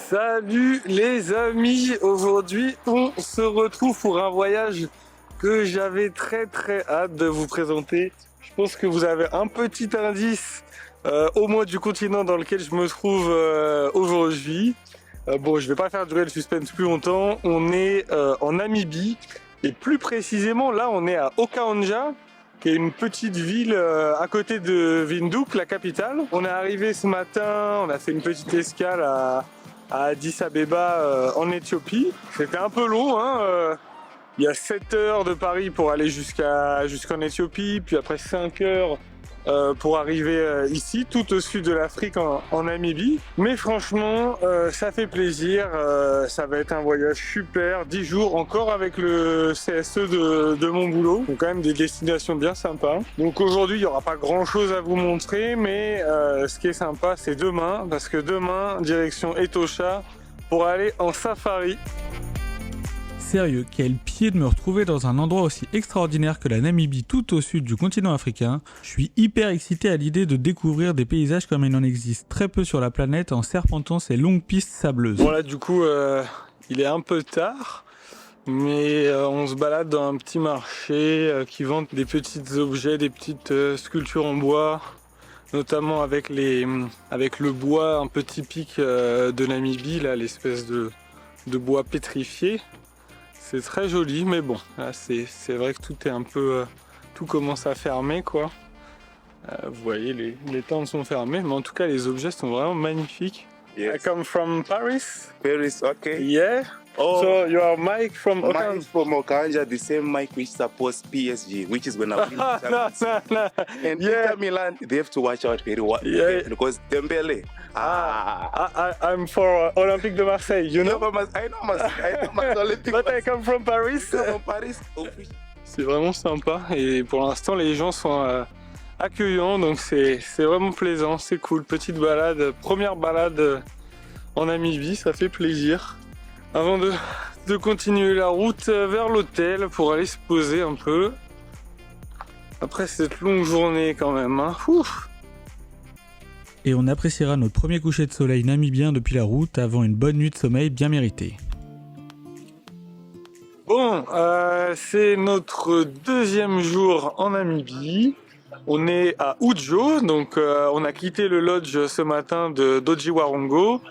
Salut les amis, aujourd'hui on se retrouve pour un voyage que j'avais très hâte de vous présenter. Je pense que vous avez un petit indice au moins du continent dans lequel je me trouve aujourd'hui. Bon, je vais pas faire durer le suspense plus longtemps, on est en Namibie et plus précisément là on est à Okahandja, qui est une petite ville à côté de Windhoek, la capitale. On est arrivé ce matin, on a fait une petite escale à Addis Abeba en Éthiopie. C'était un peu long, hein. Il y a 7 heures de Paris pour aller jusqu'en Éthiopie, puis après 5 heures pour arriver ici, tout au sud de l'Afrique, en Namibie. Mais franchement, ça fait plaisir, ça va être un voyage super, 10 jours encore avec le CSE de mon boulot. Donc quand même des destinations bien sympas. Donc aujourd'hui, il n'y aura pas grand chose à vous montrer, mais ce qui est sympa, c'est demain, parce que demain, direction Etosha, pour aller en safari. Sérieux, quel pied de me retrouver dans un endroit aussi extraordinaire que la Namibie tout au sud du continent africain. Je suis hyper excité à l'idée de découvrir des paysages comme il en existe très peu sur la planète en serpentant ces longues pistes sableuses. Bon là du coup, il est un peu tard, mais on se balade dans un petit marché qui vend des petits objets, des petites sculptures en bois, notamment avec le bois un peu typique de Namibie, là, l'espèce de bois pétrifié. C'est très joli, mais bon, là c'est vrai que tout est un peu, tout commence à fermer quoi. Vous voyez, les tentes sont fermées, mais en tout cas les objets sont vraiment magnifiques. Yes. I come from Paris. Paris, okay. Yeah. Oh, So you are Mike from mine Okahandja. is from Okahandja, the same Mike which supports PSG, which is when I win No, Champions no, no. And Yeah. Inter Milan, they have to watch out very well Yeah. because Dembele. I'm for Olympique de Marseille, you know. I know my Olympic. But I come from Paris. From Paris. C'est vraiment sympa et pour l'instant les gens sont accueillants, donc c'est vraiment plaisant, c'est cool. Petite balade, première balade en Namibie, ça fait plaisir. Avant de continuer la route vers l'hôtel pour aller se poser un peu après cette longue journée quand même, hein. Ouf. Et on appréciera notre premier coucher de soleil namibien depuis la route avant une bonne nuit de sommeil bien méritée. Bon, c'est notre deuxième jour en Namibie. On est à Udjo, donc on a quitté le lodge ce matin de d'Otjiwarongo.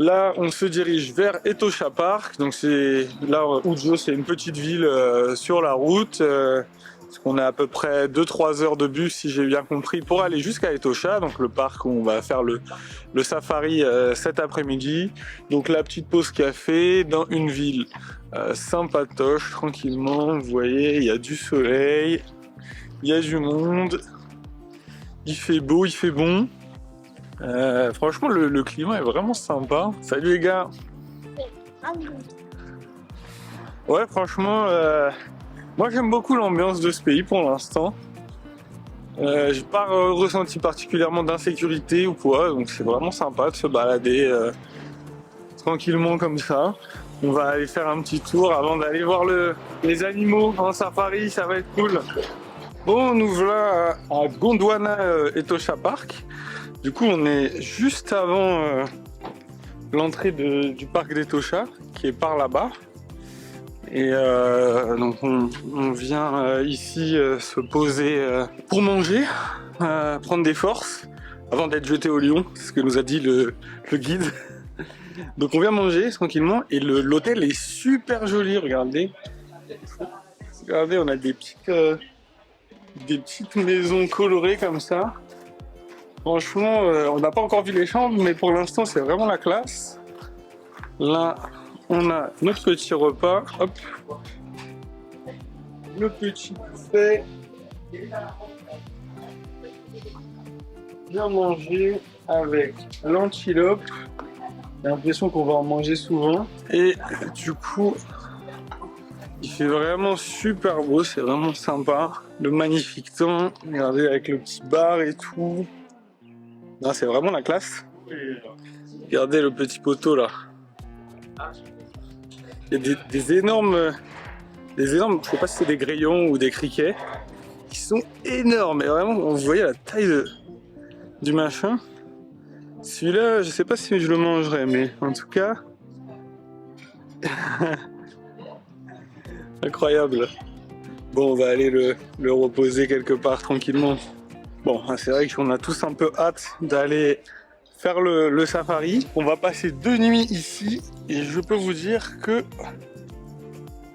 Là, on se dirige vers Etosha Park. Donc là, Udjo, c'est une petite ville sur la route. Parce qu'on a à peu près 2-3 heures de bus, si j'ai bien compris, pour aller jusqu'à Etosha, donc le parc où on va faire le safari cet après-midi. Donc la petite pause café dans une ville sympatoche, tranquillement. Vous voyez, il y a du soleil, il y a du monde, il fait beau, il fait bon. Franchement, le climat est vraiment sympa. Salut les gars. Ouais, franchement, moi j'aime beaucoup l'ambiance de ce pays pour l'instant. J'ai pas ressenti particulièrement d'insécurité ou quoi, donc c'est vraiment sympa de se balader tranquillement comme ça. On va aller faire un petit tour avant d'aller voir les animaux en safari, ça va être cool. Bon, nous voilà à Gondwana Etosha Park. Du coup, on est juste avant l'entrée du parc d'Etosha, qui est par là-bas. Et donc on vient ici se poser pour manger, prendre des forces, avant d'être jeté au lion, c'est ce que nous a dit le guide. Donc on vient manger tranquillement, et l'hôtel est super joli, regardez. Regardez, on a des petites maisons colorées comme ça. Franchement, on n'a pas encore vu les chambres, mais pour l'instant c'est vraiment la classe. Là, on a notre petit repas, hop, le petit buffet, bien manger avec l'antilope. J'ai l'impression qu'on va en manger souvent. Et du coup, il fait vraiment super beau, c'est vraiment sympa. Le magnifique temps, regardez avec le petit bar et tout. Non, c'est vraiment la classe. Regardez le petit poteau là. Il y a des énormes, je sais pas si c'est des grillons ou des criquets, qui sont énormes. Et vraiment, vous voyez la taille du machin. Celui-là, je sais pas si je le mangerai, mais en tout cas... Incroyable. Bon, on va aller le reposer quelque part tranquillement. Bon, c'est vrai qu'on a tous un peu hâte d'aller faire le safari. On va passer 2 nuits ici et je peux vous dire que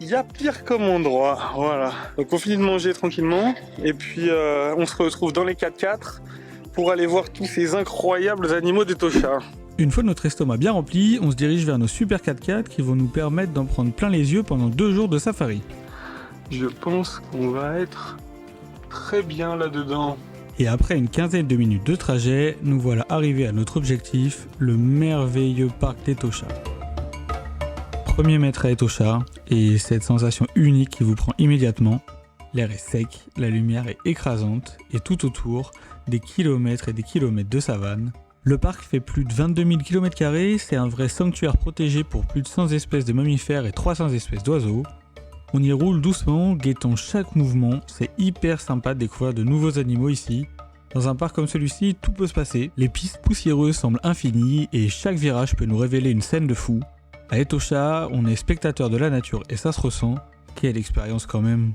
il y a pire comme endroit. Voilà. Donc on finit de manger tranquillement et puis on se retrouve dans les 4x4 pour aller voir tous ces incroyables animaux d'Etosha. Une fois notre estomac bien rempli, on se dirige vers nos super 4x4 qui vont nous permettre d'en prendre plein les yeux pendant 2 jours de safari. Je pense qu'on va être très bien là-dedans. Et après une quinzaine de minutes de trajet, nous voilà arrivés à notre objectif, le merveilleux parc d'Etosha. Premier mètre à Etosha, et cette sensation unique qui vous prend immédiatement. L'air est sec, la lumière est écrasante, et tout autour, des kilomètres et des kilomètres de savane. Le parc fait plus de 22 000 km², c'est un vrai sanctuaire protégé pour plus de 100 espèces de mammifères et 300 espèces d'oiseaux. On y roule doucement, guettant chaque mouvement, c'est hyper sympa de découvrir de nouveaux animaux ici. Dans un parc comme celui-ci, tout peut se passer, les pistes poussiéreuses semblent infinies et chaque virage peut nous révéler une scène de fou. À Etosha, on est spectateur de la nature et ça se ressent, quelle expérience quand même.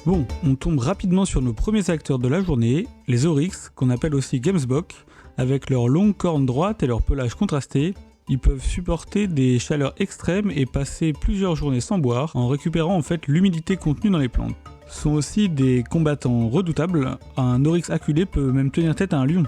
Bon, on tombe rapidement sur nos premiers acteurs de la journée, les oryx, qu'on appelle aussi Gemsbok, avec leurs longues cornes droites et leur pelage contrasté. Ils peuvent supporter des chaleurs extrêmes et passer plusieurs journées sans boire en récupérant en fait l'humidité contenue dans les plantes. Ce sont aussi des combattants redoutables, un oryx acculé peut même tenir tête à un lion.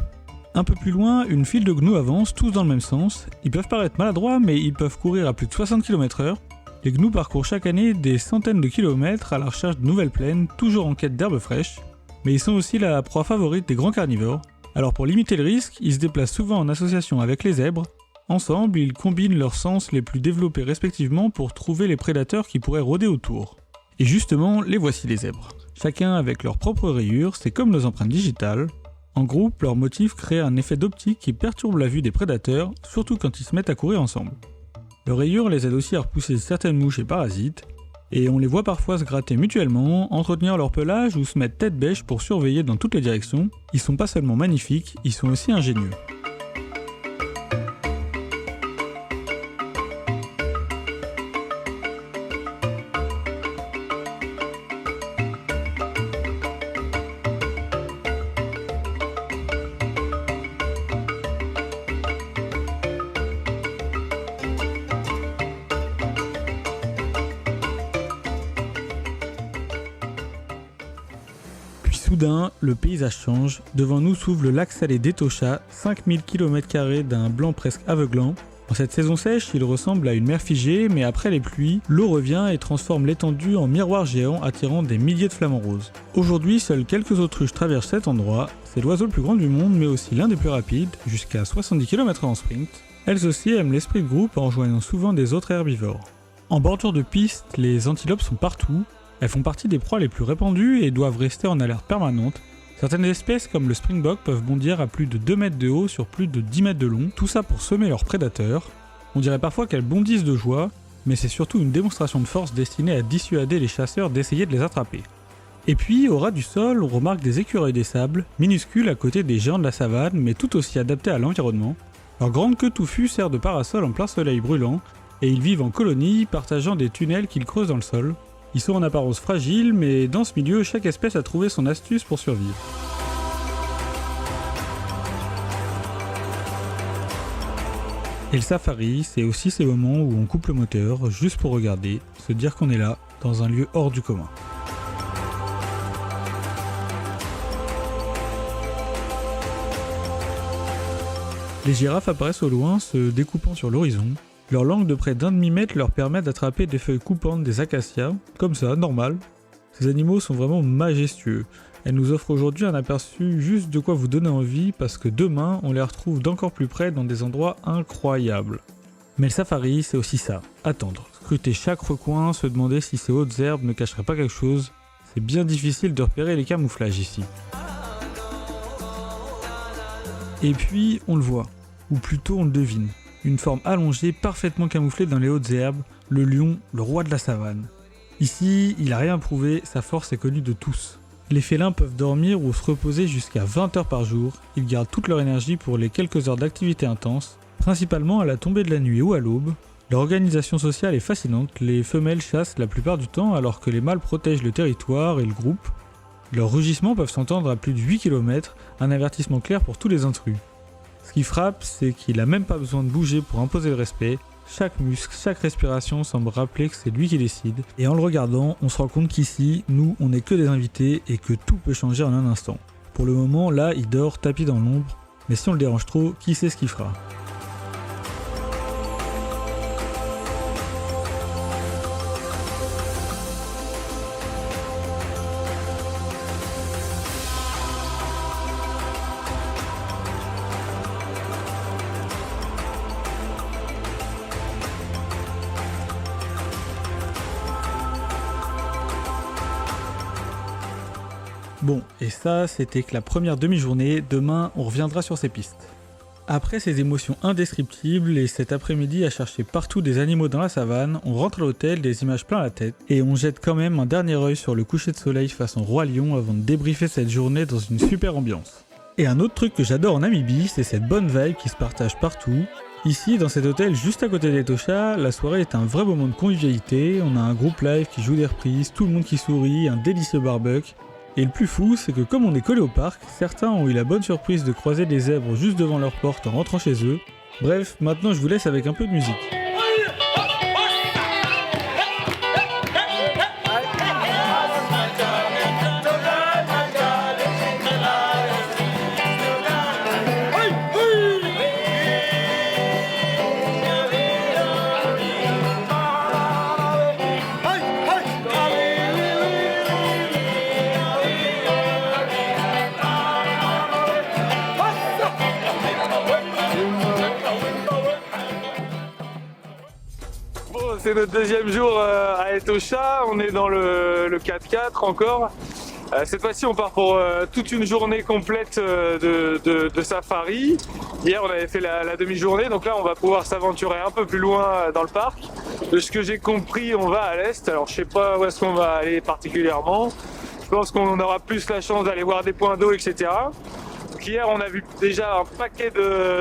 Un peu plus loin, une file de gnous avance, tous dans le même sens. Ils peuvent paraître maladroits mais ils peuvent courir à plus de 60 km/h. Les gnous parcourent chaque année des centaines de kilomètres à la recherche de nouvelles plaines, toujours en quête d'herbes fraîches. Mais ils sont aussi la proie favorite des grands carnivores. Alors pour limiter le risque, ils se déplacent souvent en association avec les zèbres. Ensemble, ils combinent leurs sens les plus développés respectivement pour trouver les prédateurs qui pourraient rôder autour. Et justement, les voici les zèbres. Chacun avec leurs propres rayures, c'est comme nos empreintes digitales. En groupe, leur motif crée un effet d'optique qui perturbe la vue des prédateurs, surtout quand ils se mettent à courir ensemble. Leurs rayures les aident aussi à repousser certaines mouches et parasites, et on les voit parfois se gratter mutuellement, entretenir leur pelage ou se mettre tête bêche pour surveiller dans toutes les directions. Ils sont pas seulement magnifiques, ils sont aussi ingénieux. Soudain, le paysage change. Devant nous s'ouvre le lac salé d'Etosha, 5000 km² d'un blanc presque aveuglant. En cette saison sèche, il ressemble à une mer figée, mais après les pluies, l'eau revient et transforme l'étendue en miroir géant attirant des milliers de flamants roses. Aujourd'hui, seuls quelques autruches traversent cet endroit. C'est l'oiseau le plus grand du monde, mais aussi l'un des plus rapides, jusqu'à 70 km/h en sprint. Elles aussi aiment l'esprit de groupe en rejoignant souvent des autres herbivores. En bordure de piste, les antilopes sont partout. Elles font partie des proies les plus répandues et doivent rester en alerte permanente. Certaines espèces comme le springbok peuvent bondir à plus de 2 mètres de haut sur plus de 10 mètres de long, tout ça pour semer leurs prédateurs. On dirait parfois qu'elles bondissent de joie, mais c'est surtout une démonstration de force destinée à dissuader les chasseurs d'essayer de les attraper. Et puis, au ras du sol, on remarque des écureuils des sables, minuscules à côté des géants de la savane, mais tout aussi adaptés à l'environnement. Leur grande queue touffue sert de parasol en plein soleil brûlant, et ils vivent en colonies, partageant des tunnels qu'ils creusent dans le sol. Ils sont en apparence fragiles, mais dans ce milieu, chaque espèce a trouvé son astuce pour survivre. Et le safari, c'est aussi ces moments où on coupe le moteur, juste pour regarder, se dire qu'on est là, dans un lieu hors du commun. Les girafes apparaissent au loin, se découpant sur l'horizon. Leur langue de près d'1 demi-mètre leur permet d'attraper des feuilles coupantes des acacias, comme ça, normal. Ces animaux sont vraiment majestueux. Elles nous offrent aujourd'hui un aperçu juste de quoi vous donner envie, parce que demain, on les retrouve d'encore plus près dans des endroits incroyables. Mais le safari, c'est aussi ça, attendre, scruter chaque recoin, se demander si ces hautes herbes ne cacheraient pas quelque chose. C'est bien difficile de repérer les camouflages ici. Et puis, on le voit, ou plutôt on le devine. Une forme allongée, parfaitement camouflée dans les hautes herbes, le lion, le roi de la savane. Ici, il n'a rien prouvé, sa force est connue de tous. Les félins peuvent dormir ou se reposer jusqu'à 20 heures par jour, ils gardent toute leur énergie pour les quelques heures d'activité intense, principalement à la tombée de la nuit ou à l'aube. Leur organisation sociale est fascinante, les femelles chassent la plupart du temps alors que les mâles protègent le territoire et le groupe. Leurs rugissements peuvent s'entendre à plus de 8 km, un avertissement clair pour tous les intrus. Ce qui frappe, c'est qu'il n'a même pas besoin de bouger pour imposer le respect. Chaque muscle, chaque respiration semble rappeler que c'est lui qui décide. Et en le regardant, on se rend compte qu'ici, nous, on n'est que des invités et que tout peut changer en un instant. Pour le moment, là, il dort tapis dans l'ombre, mais si on le dérange trop, qui sait ce qu'il fera. Bon, et ça, c'était que la première demi-journée, demain, on reviendra sur ces pistes. Après ces émotions indescriptibles et cet après-midi à chercher partout des animaux dans la savane, on rentre à l'hôtel, des images plein la tête, et on jette quand même un dernier œil sur le coucher de soleil façon Roi Lion avant de débriefer cette journée dans une super ambiance. Et un autre truc que j'adore en Namibie, c'est cette bonne vibe qui se partage partout. Ici, dans cet hôtel juste à côté d'Etosha, la soirée est un vrai moment de convivialité, on a un groupe live qui joue des reprises, tout le monde qui sourit, un délicieux barbecue. Et le plus fou, c'est que comme on est collé au parc, certains ont eu la bonne surprise de croiser des zèbres juste devant leur porte en rentrant chez eux. Bref, maintenant je vous laisse avec un peu de musique. C'est notre deuxième jour à Etosha, on est dans le 4x4 encore. Cette fois-ci on part pour toute une journée complète de safari. Hier on avait fait la demi-journée, donc là on va pouvoir s'aventurer un peu plus loin dans le parc. De ce que j'ai compris, on va à l'est, alors je sais pas où est-ce qu'on va aller particulièrement. Je pense qu'on aura plus la chance d'aller voir des points d'eau, etc. Donc hier on a vu déjà un paquet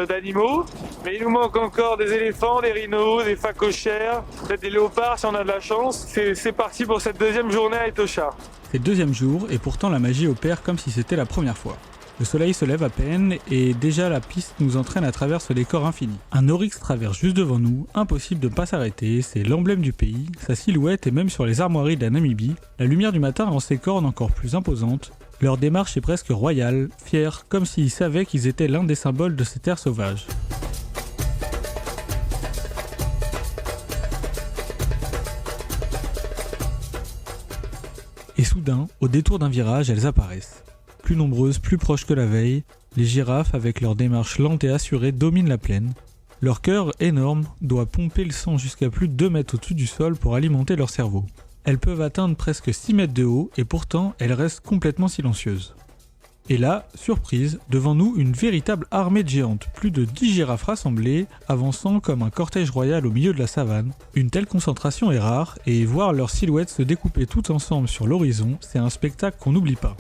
d'animaux, mais il nous manque encore des éléphants, des rhinos, des phacochères, peut-être des léopards si on a de la chance. C'est parti pour cette deuxième journée à Etosha. C'est le deuxième jour et pourtant la magie opère comme si c'était la première fois. Le soleil se lève à peine et déjà la piste nous entraîne à travers ce décor infini. Un oryx traverse juste devant nous, impossible de ne pas s'arrêter, c'est l'emblème du pays, sa silhouette est même sur les armoiries de la Namibie. La lumière du matin rend ses cornes encore plus imposantes. Leur démarche est presque royale, fière, comme s'ils savaient qu'ils étaient l'un des symboles de ces terres sauvages. Et soudain, au détour d'un virage, elles apparaissent. Plus nombreuses, plus proches que la veille, les girafes, avec leur démarche lente et assurée, dominent la plaine. Leur cœur, énorme, doit pomper le sang jusqu'à plus de 2 mètres au-dessus du sol pour alimenter leur cerveau. Elles peuvent atteindre presque 6 mètres de haut et pourtant elles restent complètement silencieuses. Et là, surprise, devant nous une véritable armée de géantes, plus de 10 girafes rassemblées, avançant comme un cortège royal au milieu de la savane. Une telle concentration est rare et voir leurs silhouettes se découper toutes ensemble sur l'horizon, c'est un spectacle qu'on n'oublie pas.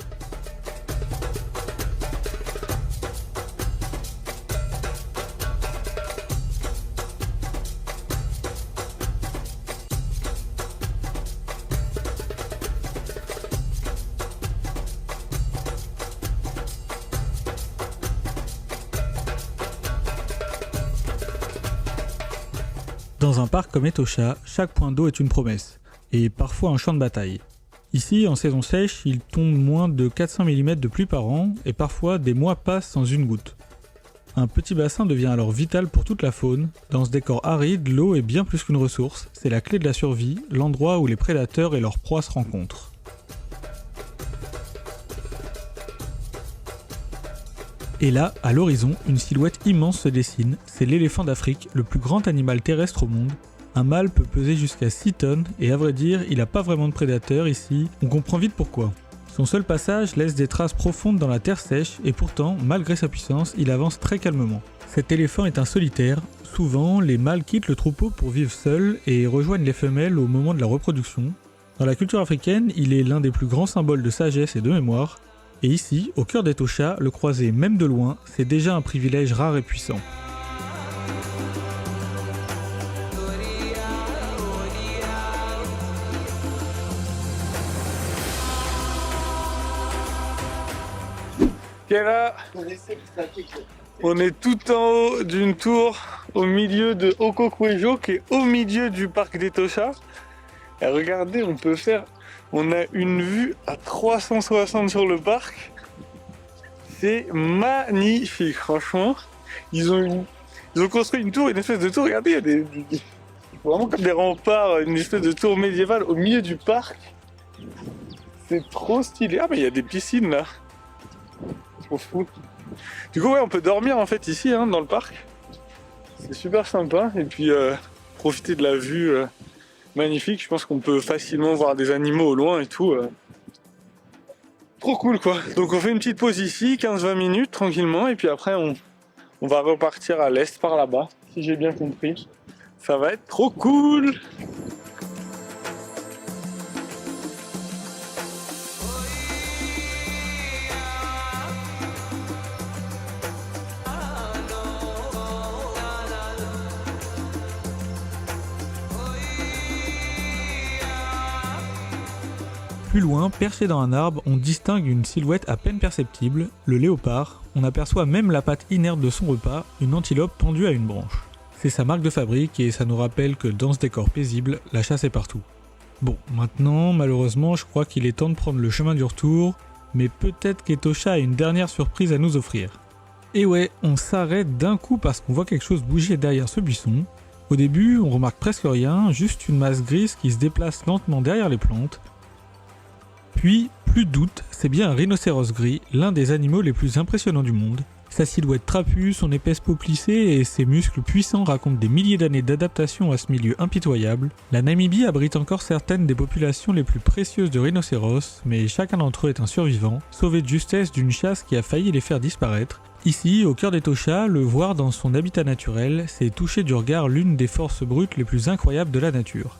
Dans un parc comme Etosha, chaque point d'eau est une promesse, et parfois un champ de bataille. Ici, en saison sèche, il tombe moins de 400 mm de pluie par an, et parfois des mois passent sans une goutte. Un petit bassin devient alors vital pour toute la faune. Dans ce décor aride, l'eau est bien plus qu'une ressource, c'est la clé de la survie, l'endroit où les prédateurs et leurs proies se rencontrent. Et là, à l'horizon, une silhouette immense se dessine, c'est l'éléphant d'Afrique, le plus grand animal terrestre au monde. Un mâle peut peser jusqu'à 6 tonnes, et à vrai dire, il n'a pas vraiment de prédateurs ici, on comprend vite pourquoi. Son seul passage laisse des traces profondes dans la terre sèche, et pourtant, malgré sa puissance, il avance très calmement. Cet éléphant est un solitaire, souvent les mâles quittent le troupeau pour vivre seuls et rejoignent les femelles au moment de la reproduction. Dans la culture africaine, il est l'un des plus grands symboles de sagesse et de mémoire, et ici, au cœur d'Etosha, le croiser même de loin, c'est déjà un privilège rare et puissant. Et là, on est tout en haut d'une tour au milieu de Okokwejo qui est au milieu du parc d'Etosha. Et regardez, on a une vue à 360 sur le parc. C'est magnifique, franchement. Ils ont construit une tour, une espèce de tour. Regardez, il y a vraiment comme des remparts, une espèce de tour médiévale au milieu du parc. C'est trop stylé. Ah, mais il y a des piscines là. Trop fou. Du coup, ouais, on peut dormir en fait ici, dans le parc. C'est super sympa. Et puis, profiter de la vue magnifique. Je pense qu'on peut facilement voir des animaux au loin et tout. Trop cool, quoi. Donc, on fait une petite pause ici, 15-20 minutes, tranquillement. Et puis après, on va repartir à l'est par là-bas, si j'ai bien compris. Ça va être trop cool. Plus loin, perché dans un arbre, on distingue une silhouette à peine perceptible, le léopard. On aperçoit même la patte inerte de son repas, une antilope pendue à une branche. C'est sa marque de fabrique et ça nous rappelle que dans ce décor paisible, la chasse est partout. Bon, maintenant, malheureusement, je crois qu'il est temps de prendre le chemin du retour, mais peut-être qu'Etosha a une dernière surprise à nous offrir. Et ouais, on s'arrête d'un coup parce qu'on voit quelque chose bouger derrière ce buisson. Au début, on remarque presque rien, juste une masse grise qui se déplace lentement derrière les plantes. Puis, plus de doute, c'est bien un rhinocéros gris, l'un des animaux les plus impressionnants du monde. Sa silhouette trapue, son épaisse peau plissée et ses muscles puissants racontent des milliers d'années d'adaptation à ce milieu impitoyable. La Namibie abrite encore certaines des populations les plus précieuses de rhinocéros, mais chacun d'entre eux est un survivant, sauvé de justesse d'une chasse qui a failli les faire disparaître. Ici, au cœur d'Etosha, le voir dans son habitat naturel, c'est toucher du regard l'une des forces brutes les plus incroyables de la nature.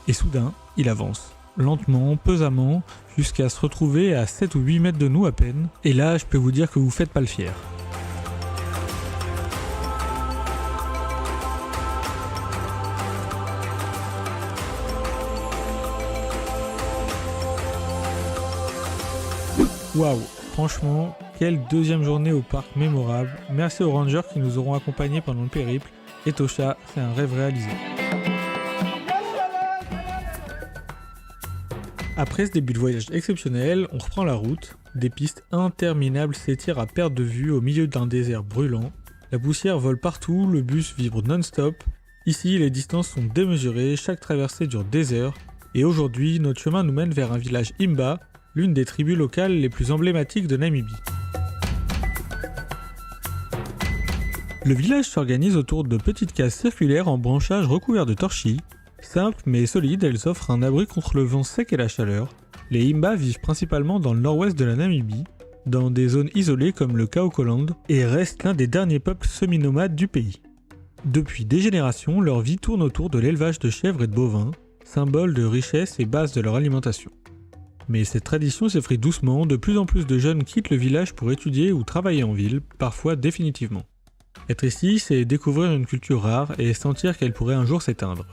Et soudain, il avance. Lentement, pesamment, jusqu'à se retrouver à 7 ou 8 mètres de nous à peine. Et là, je peux vous dire que vous faites pas le fier. Waouh, franchement, quelle deuxième journée au parc mémorable. Merci aux rangers qui nous auront accompagnés pendant le périple. Etosha, c'est un rêve réalisé. Après ce début de voyage exceptionnel, on reprend la route. Des pistes interminables s'étirent à perte de vue au milieu d'un désert brûlant. La poussière vole partout, le bus vibre non-stop. Ici, les distances sont démesurées, chaque traversée dure des heures. Et aujourd'hui, notre chemin nous mène vers un village Himba, l'une des tribus locales les plus emblématiques de Namibie. Le village s'organise autour de petites cases circulaires en branchages recouverts de torchis. Simples mais solides, elles offrent un abri contre le vent sec et la chaleur. Les Himba vivent principalement dans le nord-ouest de la Namibie, dans des zones isolées comme le Kaokoland, et restent l'un des derniers peuples semi-nomades du pays. Depuis des générations, leur vie tourne autour de l'élevage de chèvres et de bovins, symbole de richesse et base de leur alimentation. Mais cette tradition s'effrite doucement, de plus en plus de jeunes quittent le village pour étudier ou travailler en ville, parfois définitivement. Être ici, c'est découvrir une culture rare et sentir qu'elle pourrait un jour s'éteindre.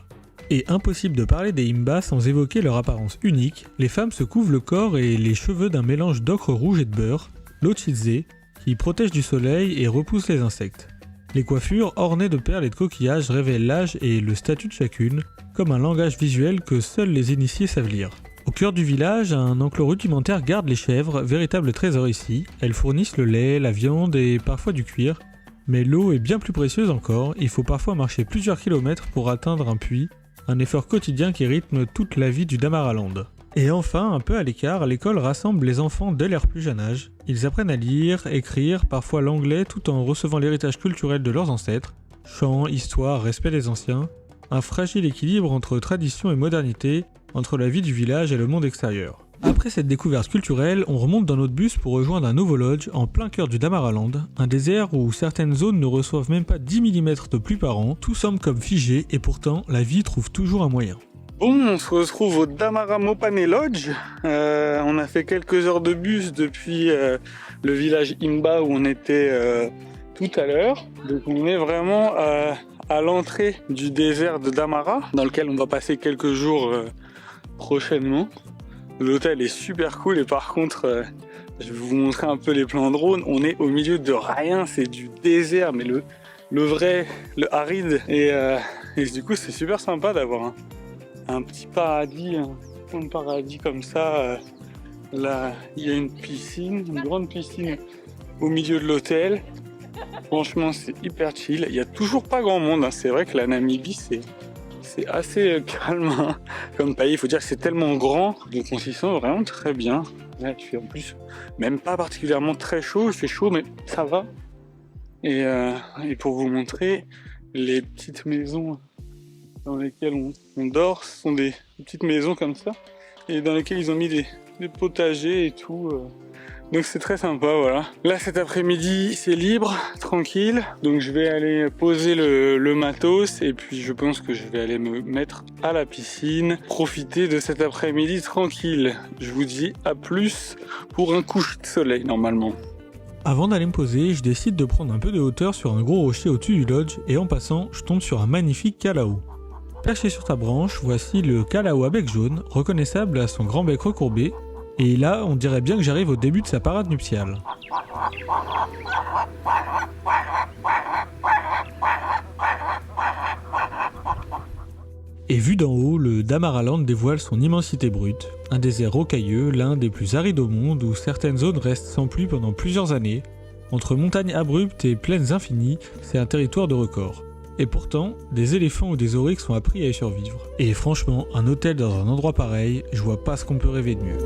Et impossible de parler des Himba sans évoquer leur apparence unique. Les femmes se couvrent le corps et les cheveux d'un mélange d'ocre rouge et de beurre, l'ochidze, qui protège du soleil et repousse les insectes. Les coiffures ornées de perles et de coquillages révèlent l'âge et le statut de chacune, comme un langage visuel que seuls les initiés savent lire. Au cœur du village, un enclos rudimentaire garde les chèvres, véritable trésor ici. Elles fournissent le lait, la viande et parfois du cuir. Mais l'eau est bien plus précieuse encore, il faut parfois marcher plusieurs kilomètres pour atteindre un puits, un effort quotidien qui rythme toute la vie du Damaraland. Et enfin, un peu à l'écart, l'école rassemble les enfants dès leur plus jeune âge. Ils apprennent à lire, écrire, parfois l'anglais tout en recevant l'héritage culturel de leurs ancêtres. Chants, histoire, respect des anciens. Un fragile équilibre entre tradition et modernité, entre la vie du village et le monde extérieur. Après cette découverte culturelle, on remonte dans notre bus pour rejoindre un nouveau lodge en plein cœur du Damaraland, un désert où certaines zones ne reçoivent même pas 10 mm de pluie par an, tout semble comme figé et pourtant la vie trouve toujours un moyen. Bon, on se retrouve au Damara Mopane Lodge. On a fait quelques heures de bus depuis le village Imba où on était tout à l'heure. Donc on est vraiment à l'entrée du désert de Damara, dans lequel on va passer quelques jours prochainement. L'hôtel est super cool et par contre, je vais vous montrer un peu les plans drone. On est au milieu de rien, c'est du désert, mais le vrai, le aride. Et du coup, c'est super sympa d'avoir un petit paradis, un paradis comme ça. Là, il y a une piscine, une grande piscine au milieu de l'hôtel. Franchement, c'est hyper chill. Il y a toujours pas grand monde. C'est vrai que la Namibie, c'est assez calme comme pays. Il faut dire que c'est tellement grand, donc on s'y sent vraiment très bien. Là, tu fais en plus même pas particulièrement très chaud. Il fait chaud, mais ça va. Et pour vous montrer, les petites maisons dans lesquelles on dort, ce sont des petites maisons comme ça, et dans lesquelles ils ont mis des potagers et tout. Donc c'est très sympa, voilà. Là cet après-midi c'est libre, tranquille. Donc je vais aller poser le matos et puis je pense que je vais aller me mettre à la piscine, profiter de cet après-midi tranquille. Je vous dis à plus pour un coucher de soleil normalement. Avant d'aller me poser, je décide de prendre un peu de hauteur sur un gros rocher au-dessus du lodge et en passant, je tombe sur un magnifique calao. Perché sur sa branche, voici le calao à bec jaune, reconnaissable à son grand bec recourbé. Et là, on dirait bien que j'arrive au début de sa parade nuptiale. Et vu d'en haut, le Damaraland dévoile son immensité brute, un désert rocailleux, l'un des plus arides au monde où certaines zones restent sans pluie pendant plusieurs années. Entre montagnes abruptes et plaines infinies, c'est un territoire de record. Et pourtant, des éléphants ou des oryx sont appris à y survivre. Et franchement, un hôtel dans un endroit pareil, je vois pas ce qu'on peut rêver de mieux.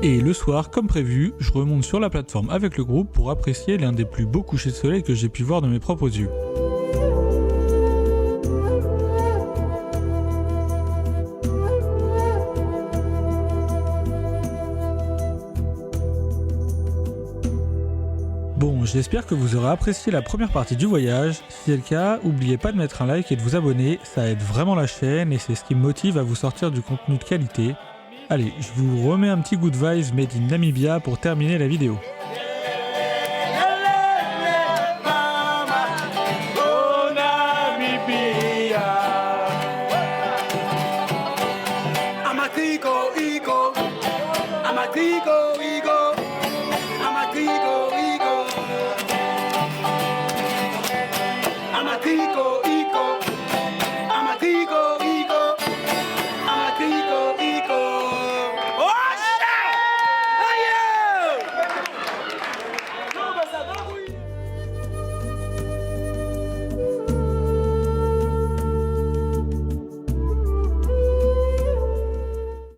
Et le soir, comme prévu, je remonte sur la plateforme avec le groupe pour apprécier l'un des plus beaux couchers de soleil que j'ai pu voir de mes propres yeux. Bon, j'espère que vous aurez apprécié la première partie du voyage. Si c'est le cas, n'oubliez pas de mettre un like et de vous abonner, ça aide vraiment la chaîne et c'est ce qui me motive à vous sortir du contenu de qualité. Allez, je vous remets un petit good vibes made in Namibia pour terminer la vidéo.